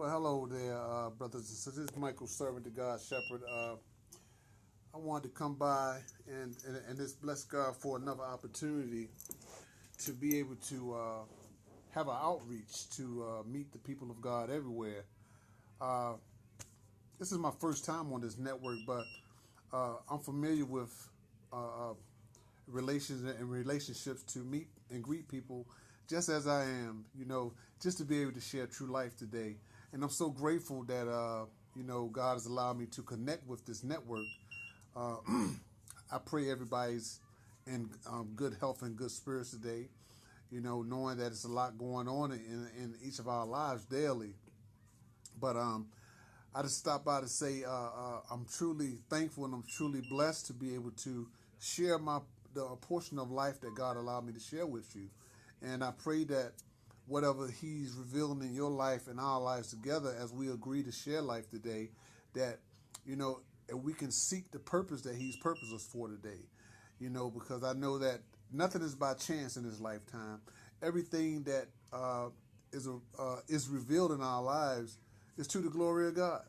Well, hello there, brothers and sisters. This is Michael, servant to God, shepherd. I wanted to come by and just bless God for another opportunity to be able to have an outreach to meet the people of God everywhere. Uh, this is my first time on this network, but I'm familiar with uh, relations and relationships to meet and greet people just as I am, just to be able to share true life today. And I'm so grateful that, God has allowed me to connect with this network. Uh, I pray everybody's in good health and good spirits today, knowing that it's a lot going on in each of our lives daily. But I just stopped by to say I'm truly thankful and I'm truly blessed to be able to share the portion of life that God allowed me to share with you. And I pray that whatever He's revealing in your life and our lives together, as we agree to share life today, that you know and we can seek the purpose that He's purposed us for today. Because I know that nothing is by chance in this lifetime. Everything that is revealed in our lives is to the glory of God.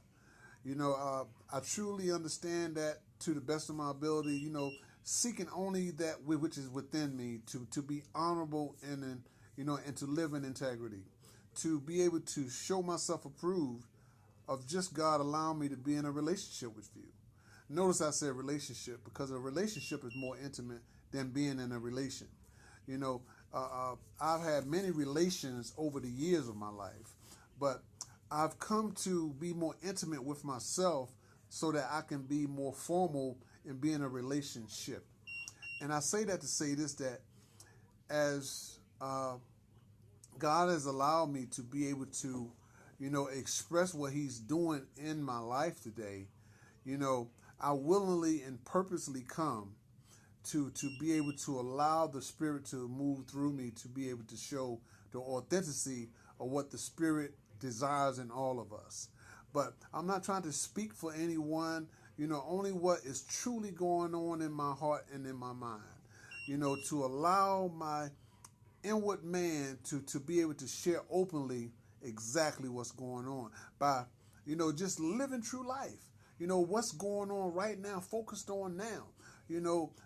I truly understand that to the best of my ability. Seeking only that which is within me to be honorable and to live in integrity, to be able to show myself approved of just God allowing me to be in a relationship with you. Notice I said relationship because a relationship is more intimate than being in a relation. You know, I've had many relations over the years of my life, but I've come to be more intimate with myself so that I can be more formal in being a relationship. And I say that to say this, that as God has allowed me to be able to, express what He's doing in my life today, you know, I willingly and purposely come to be able to allow the Spirit to move through me to be able to show the authenticity of what the Spirit desires in all of us. But I'm not trying to speak for anyone, only what is truly going on in my heart and in my mind. To allow my inward man to be able to share openly exactly what's going on by, just living true life. What's going on right now, focused on now.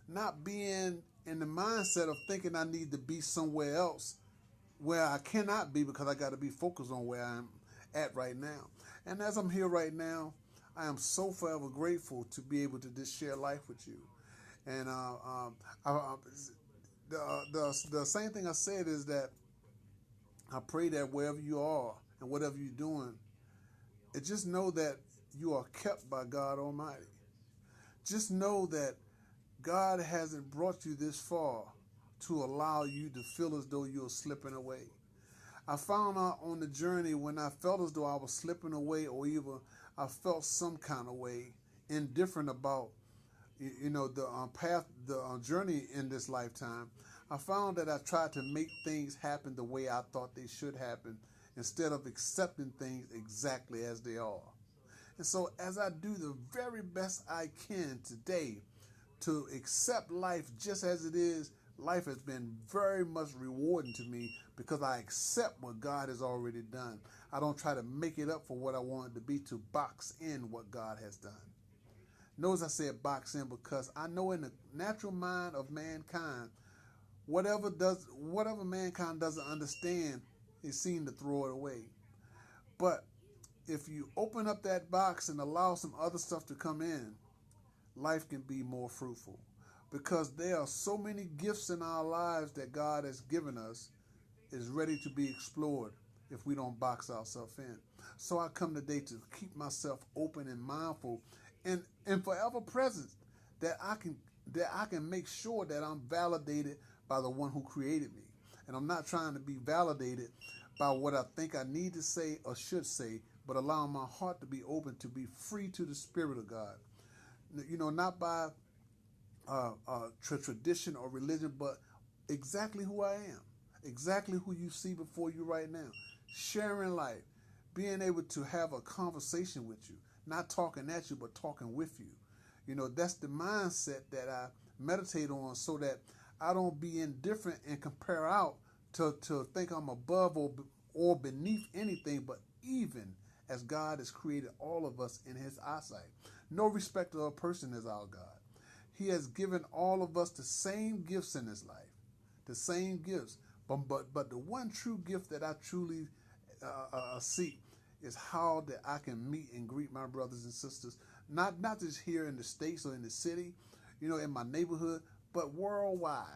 Not being in the mindset of thinking I need to be somewhere else where I cannot be because I got to be focused on where I'm at right now. And as I'm here right now, I am so forever grateful to be able to just share life with you. And the same thing I said is that I pray that wherever you are and whatever you're doing, just know that you are kept by God Almighty. Just know that God hasn't brought you this far to allow you to feel as though you're slipping away. I found out on the journey when I felt as though I was slipping away, or even I felt some kind of way indifferent about the path, the journey in this lifetime. I found that I tried to make things happen the way I thought they should happen instead of accepting things exactly as they are. And so, as I do the very best I can today to accept life just as it is, life has been very much rewarding to me because I accept what God has already done. I don't try to make it up for what I want it to be to box in what God has done. Notice I said box in because I know in the natural mind of mankind, whatever mankind doesn't understand, it seems to throw it away. But if you open up that box and allow some other stuff to come in, life can be more fruitful because there are so many gifts in our lives that God has given us is ready to be explored if we don't box ourselves in. So I come today to keep myself open and mindful and forever present that I can make sure that I'm validated by the one who created me. And I'm not trying to be validated by what I think I need to say or should say, but allowing my heart to be open to be free to the Spirit of God. Not by tradition or religion, but exactly who I am, exactly who you see before you right now, sharing life, being able to have a conversation with you, not talking at you, but talking with you. That's the mindset that I meditate on so that I don't be indifferent and compare out to think I'm above or beneath anything, but even as God has created all of us in his eyesight. No respecter of person is our God. He has given all of us the same gifts in his life, the same gifts. But the one true gift that I truly seek is how that I can meet and greet my brothers and sisters, not just here in the States or in the city, in my neighborhood, but worldwide.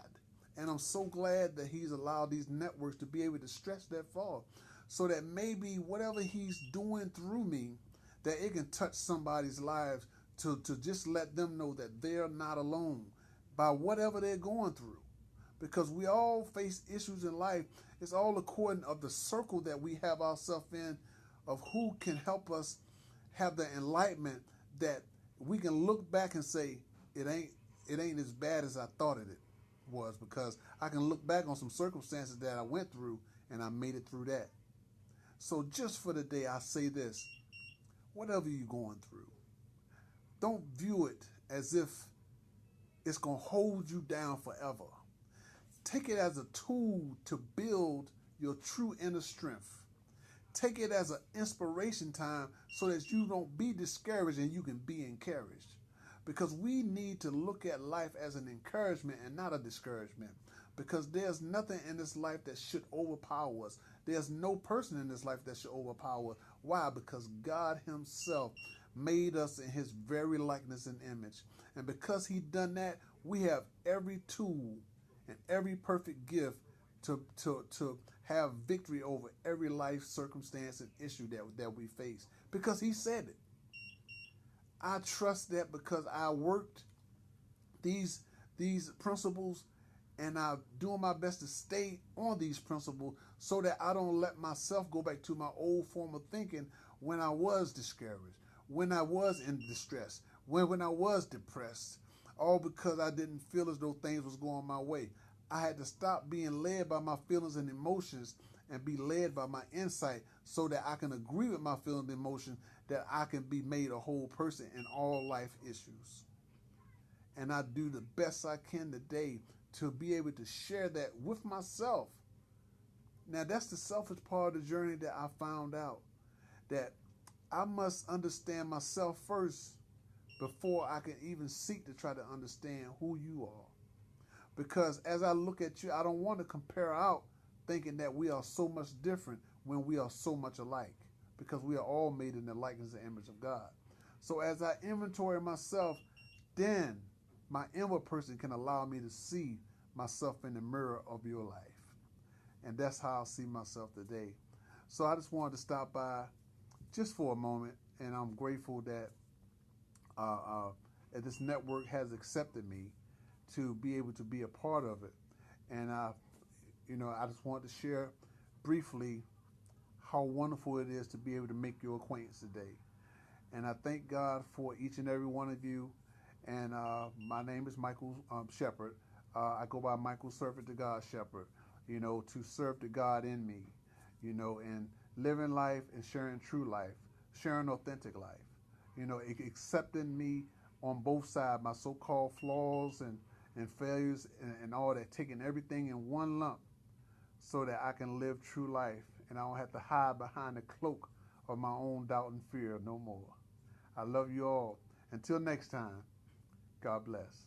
And I'm so glad that he's allowed these networks to be able to stretch that far, so that maybe whatever he's doing through me, that it can touch somebody's lives to just let them know that they're not alone by whatever they're going through. Because we all face issues in life. It's all according of the circle that we have ourselves in, of who can help us have the enlightenment that we can look back and say, it ain't as bad as I thought it was, because I can look back on some circumstances that I went through and I made it through that. So just for the day, I say this: whatever you're going through, don't view it as if it's going to hold you down forever. Take it as a tool to build your true inner strength. Take it as an inspiration time so that you don't be discouraged and you can be encouraged. Because we need to look at life as an encouragement and not a discouragement. Because there's nothing in this life that should overpower us. There's no person in this life that should overpower us. Why? Because God himself made us in his very likeness and image. And because he done that, we have every tool and every perfect gift to have victory over every life circumstance and issue that we face. Because he said it. I trust that because I worked these principles, and I'm doing my best to stay on these principles so that I don't let myself go back to my old form of thinking when I was discouraged, when I was in distress, when I was depressed, all because I didn't feel as though things was going my way. I had to stop being led by my feelings and emotions and be led by my insight, so that I can agree with my feelings and emotions, that I can be made a whole person in all life issues. And I do the best I can today to be able to share that with myself. Now, that's the selfish part of the journey that I found out, that I must understand myself first before I can even seek to try to understand who you are. Because as I look at you, I don't want to compare out thinking that we are so much different when we are so much alike. Because we are all made in the likeness and image of God. So as I inventory myself, then my inward person can allow me to see myself in the mirror of your life. And that's how I see myself today. So I just wanted to stop by just for a moment, and I'm grateful that this network has accepted me to be able to be a part of it. And I just wanted to share briefly how wonderful it is to be able to make your acquaintance today. And I thank God for each and every one of you. And my name is Michael Shepherd. I go by Michael Servant to God Shepherd, to serve the God in me, and living life and sharing true life, sharing authentic life, accepting me on both sides, my so-called flaws and failures and all that, taking everything in one lump so that I can live true life and I don't have to hide behind the cloak of my own doubt and fear no more. I love you all. Until next time, God bless.